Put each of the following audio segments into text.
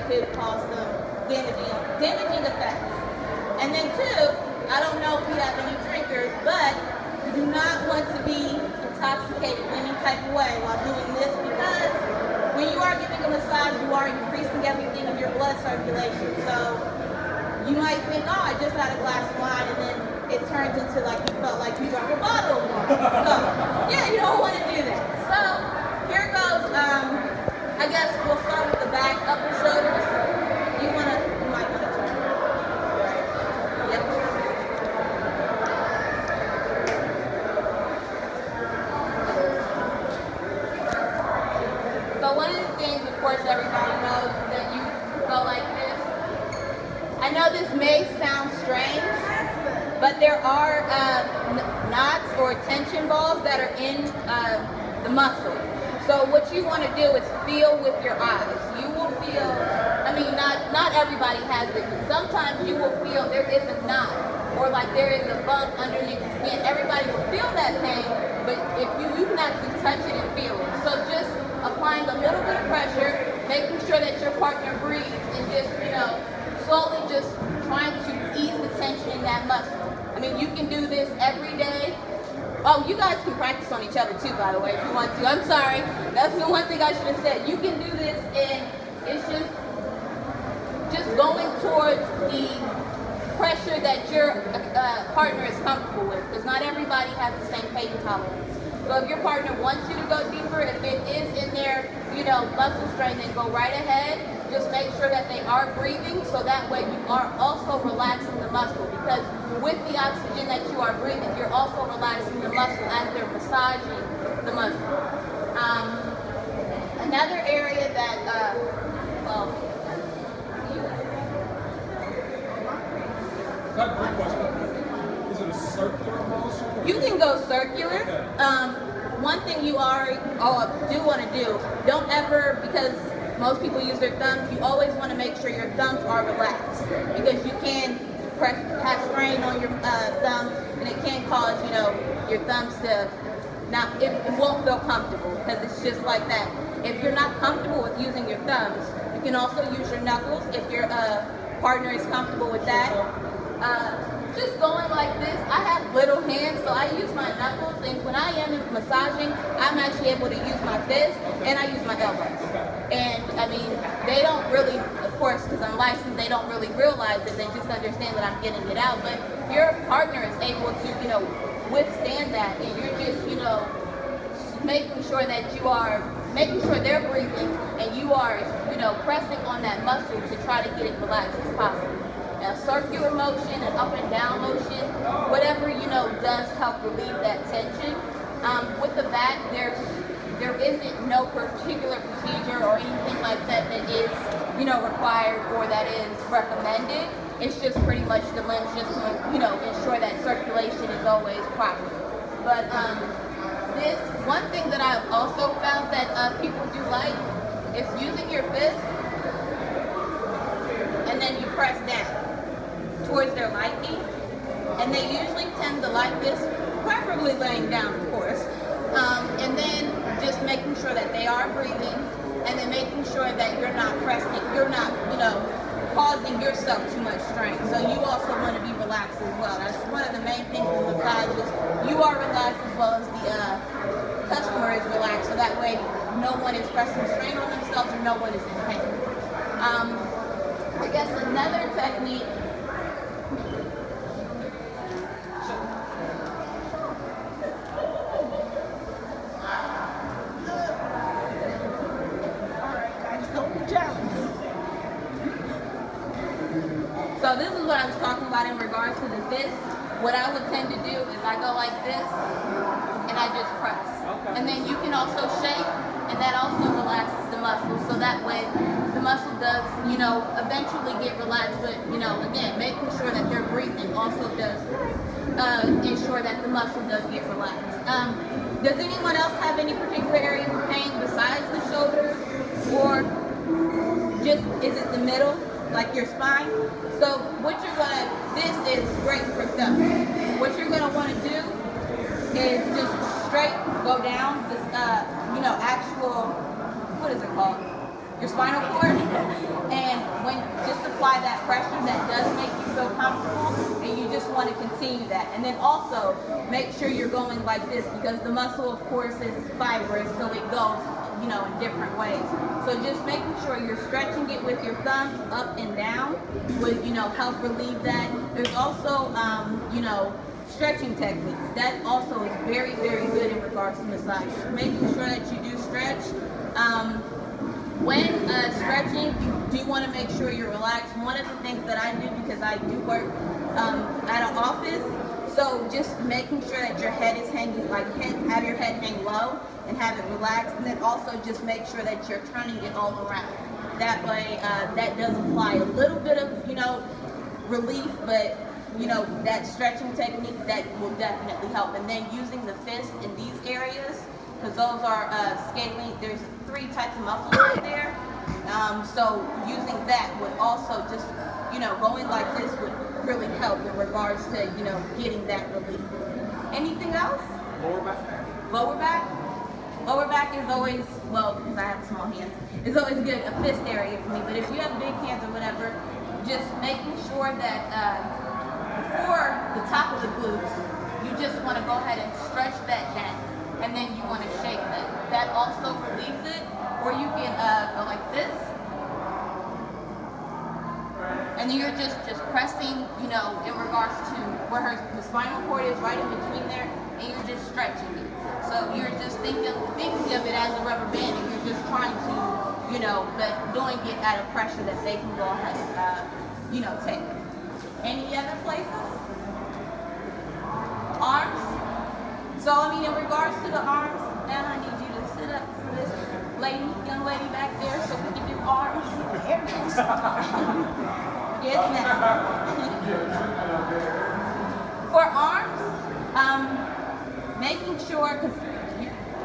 could cause some damaging effects. And then two, I don't know if you have any drinkers, but you do not want to be intoxicated in any type of way while doing this, because when you are giving a massage, you are increasing everything in your blood circulation. So you might think, oh, I just had a glass of wine, and then it turns into like you felt like you drank a bottle of wine. So yeah, you don't want to do that. So here goes. I guess we'll start with the back, upper shoulders. You might want to turn. Yep. So one of the things, of course, everybody knows that you go like this. I know this may sound strange, but there are knots or tension balls that are in the muscle. So what you want to do is feel with your eyes. You will feel, I mean, not everybody has it, but sometimes you will feel there is a knot or like there is a bump underneath the skin. Everybody will feel that pain, but if you can actually touch it and feel it. So just applying a little bit of pressure, making sure that your partner breathes, and just, slowly just trying to ease the tension in that muscle. I mean, you can do this every day. Oh, you guys can practice on each other too, by the way, if you want to. I'm sorry. That's the one thing I should have said. You can do this, and it's just going towards the pressure that your partner is comfortable with, because not everybody has the same pain tolerance. So if your partner wants you to go deeper, if it is in their, muscle strain, then go right ahead. Just make sure that they are breathing, so that way you are also relaxing the muscle, because with the oxygen that you are breathing, you're also relaxing the muscle as they're massaging the muscle. Another area that, That's a good question. Is it a circular motion? You can go circular. Okay. One thing you do want to do, don't ever, because most people use their thumbs, you always want to make sure your thumbs are relaxed, because you can have strain on your thumbs, and it can cause, your thumbs to it won't feel comfortable, because it's just like that. If you're not comfortable with using your thumbs, you can also use your knuckles if your partner is comfortable with that. Just going like this, I have little hands, so I use my knuckles, and when I am massaging, I'm actually able to use my fist, and I use my elbows. And I mean, they don't really, of course, because I'm licensed, they don't really realize it, they just understand that I'm getting it out. But if your partner is able to, withstand that, and you're just, making sure that you are making sure they're breathing, and you are, pressing on that muscle to try to get it relaxed as possible. Now, circular motion and up and down motion, whatever, does help relieve that tension. With the back, there isn't no particular procedure or anything like that that is, required or that is recommended. It's just pretty much the limbs just to, ensure that circulation is always proper. But this one thing that I've also found that people do like is using your fist, and then you press down towards their liking, and they usually tend to like this, preferably laying down, of course, and then just making sure that they are breathing, and then making sure that you're not pressing, you're not, causing yourself too much strain. So you also want to be relaxed as well. That's one of the main things with massages. You are relaxed as well as the customer is relaxed, so that way no one is pressing strain on themselves and no one is in pain. I guess another technique So this is what I was talking about in regards to the fist. What I would tend to do is I go like this, and I just press. Okay. And then you can also shake, and that also relaxes the muscle. So that way the muscle does, eventually get relaxed. But, again, making sure that they're breathing also does ensure that the muscle does get relaxed. Does anyone else have any particular area of pain besides the shoulders? Or just, is it the middle, like your spine? So what you're gonna, this is great for stuff. What you're gonna wanna do is just straight go down this, actual, what is it called? your spinal cord. And when just apply that pressure, that does make you feel comfortable, and you just want to continue that. And then also make sure you're going like this, because the muscle, of course, is fibrous, so it goes, you know, in different ways. So just making sure you're stretching it with your thumbs up and down would, you know, help relieve that. There's also, you know, stretching techniques. That also is very, very good in regards to massage. Making sure that you do stretch. When stretching, you do want to make sure you're relaxed. One of the things that I do, because I do work at an office, so just making sure that your head is hanging, like have your head hang low and have it relaxed, and then also just make sure that you're turning it all around. That way, that does apply a little bit of, you know, relief, but you know, that stretching technique, that will definitely help. And then using the fist in these areas, because those are scaling, there's 3 types of muscles right there. So using that would also just, you know, going like this would really help in regards to, you know, getting that relief. Anything else? Lower back. Lower back? Lower back is always, well, because I have small hands, it's always good, a fist area for me. But if you have big hands or whatever, just making sure that before the top of the glutes, you just want to go ahead and stretch that down, and then you want to shake that. That also relieves it. Or you can go like this, and then you're just pressing, you know, in regards to where the spinal cord is, right in between there, and you're just stretching it. So you're just thinking of it as a rubber band, and you're just trying to, you know, but doing it at a pressure that they can go ahead and, you know, take. Any other places? Arms. So I mean, in regards to the arms, now I need you to sit up for this young lady back there, so we can do arms. Yes, for arms, making sure, because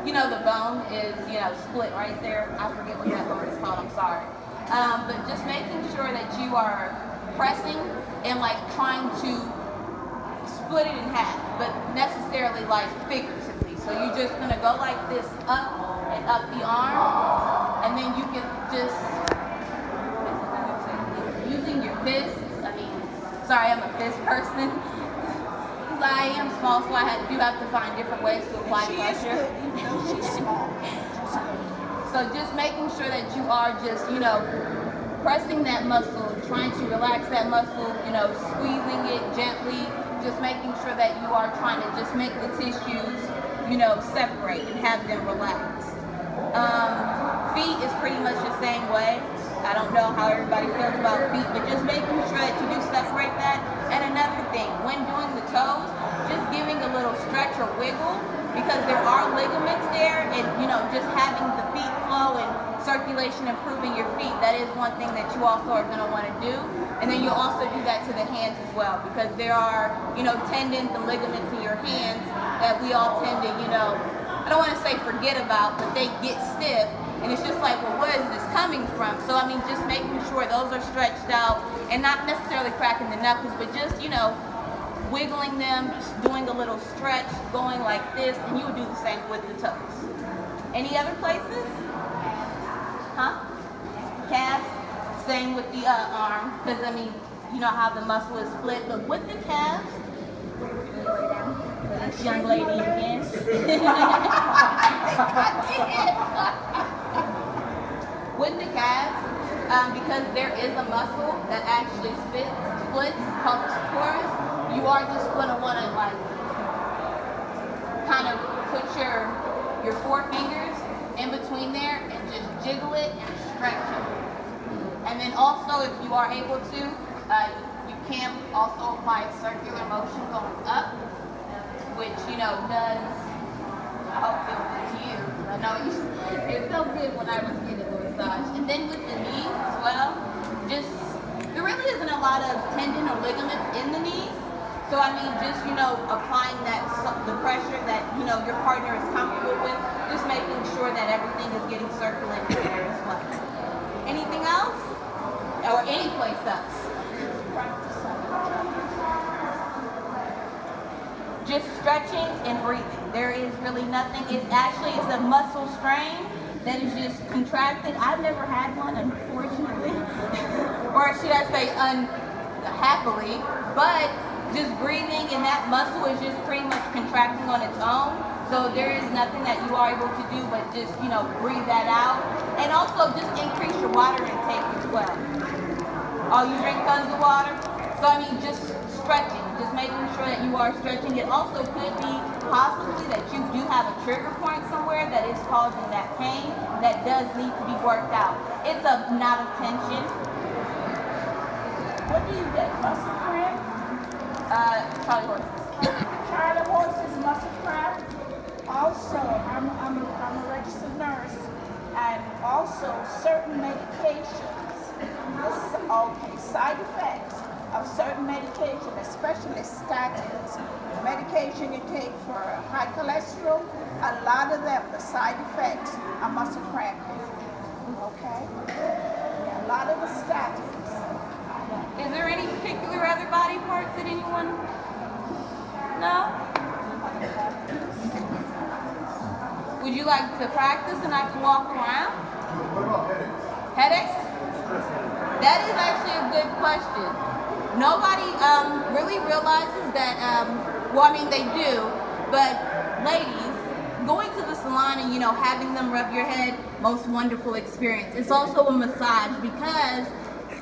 you know the bone is, you know, split right there. I forget what that bone is called. I'm sorry. But just making sure that you are pressing and like trying to split it in half, but necessarily like figuratively. So you're just gonna go like this up and up the arm, and then you can just, using your fists, I mean, sorry, I'm a fist person. I am small, so I do have to find different ways to apply pressure. She's small. So just making sure that you are just, you know, pressing that muscle, trying to relax that muscle, you know, squeezing it gently, just making sure that you are trying to just make the tissues, you know, separate and have them relax. Feet is pretty much the same way. I don't know how everybody feels about feet, but just making sure that you do separate that. And another thing, when doing the toes, just giving a little stretch or wiggle, because there are ligaments there, and you know, just having the feet flow and circulation improving your feet, that is one thing that you also are going to want to do. And then you'll also do that to the hands as well, because there are, you know, tendons and ligaments in your hands that we all tend to, you know, I don't want to say forget about, but they get stiff, and it's just like, well, where is this coming from? So I mean, just making sure those are stretched out, and not necessarily cracking the knuckles, but just, you know, wiggling them, just doing a little stretch, going like this, and you would do the same with the toes. Any other places? Huh? Calves? Same with the arm, because I mean, you know how the muscle is split, but with the calves, this young lady again. With the calves, because there is a muscle that actually splits called the clitoris, you are just going to want to like kind of put your 4 fingers in between there and just jiggle it and stretch it. And then also, if you are able to, you can also apply a circular motion going up, which, you know, does, I hope feel good to you. I know it felt good when I was getting a massage. And then with the knees as well, just, there really isn't a lot of tendon or ligaments in the knees. So I mean, just, you know, applying the pressure that, you know, your partner is comfortable with, just making sure that everything is getting circulated there as well. Anything else? Or any place else? Just stretching and breathing. There is really nothing. It actually is a muscle strain that is just contracted. I've never had one, unfortunately, or should I say unhappily, but just breathing and that muscle is just pretty much contracting on its own. So there is nothing that you are able to do but just, breathe that out. And also just increase your water intake as well. Oh, you drink tons of water? So just stretching, just making sure that you are stretching. It also could be possibly that you do have a trigger point somewhere that is causing that pain that does need to be worked out. It's a knot of tension. What do you get? Muscle cramp? Charlie horses. Charlie horses, muscle cramp. Also, I'm a registered nurse, and also certain medications. Okay, side effects of certain medication, especially statins. Medication you take for high cholesterol, a lot of them, the side effects are muscle cramping. Okay? Yeah, a lot of the statins. Is there any particular other body parts that anyone? No? Would you like to practice and I can walk around? What about headaches? Headaches? That is actually a good question. Nobody really realizes that, they do, but ladies, going to the salon and, having them rub your head, most wonderful experience. It's also a massage because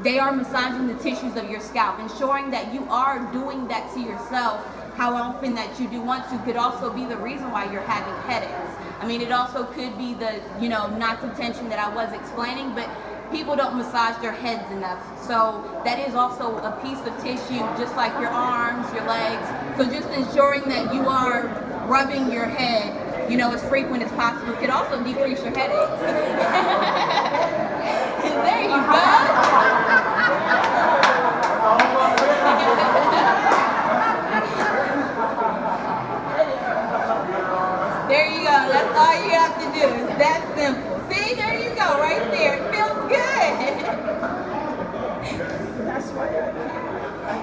they are massaging the tissues of your scalp, ensuring that you are doing that to yourself. How often that you do want to could also be the reason why you're having headaches. It also could be the, knots of tension that I was explaining, but people don't massage their heads enough. So that is also a piece of tissue, just like your arms, your legs. So just ensuring that you are rubbing your head, as frequent as possible could also decrease your headaches. There you go. There you go. That's all you have to do. It's that simple. See, there you go, right there. It feels good. That's why I